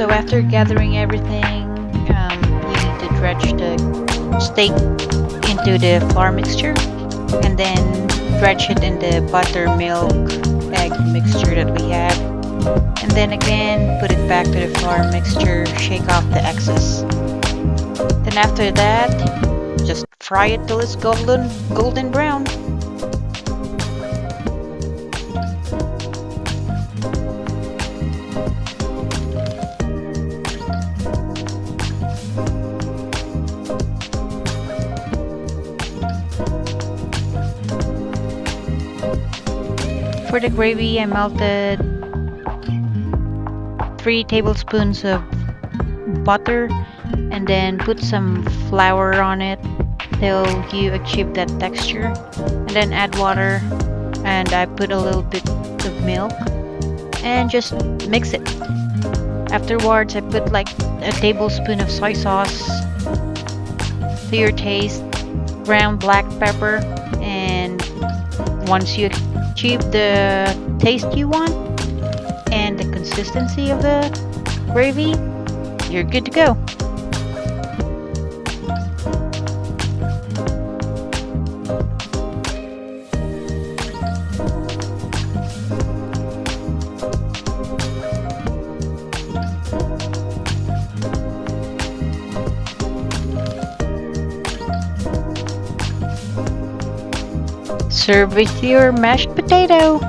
So after gathering everything, we need to dredge the steak into the flour mixture and then dredge it in the buttermilk egg mixture that we have. And then again, put it back to the flour mixture, shake off the excess. Then after that, just fry it till it's golden brown. For the gravy, I melted 3 tablespoons of butter and then put some flour on it till you achieve that texture, and then add water, and I put a little bit of milk and just mix it. Afterwards, I put like a tablespoon of soy sauce to your taste, ground black pepper, and once you achieve the taste you want and the consistency of the gravy, you're good to go. Serve with your mashed potato.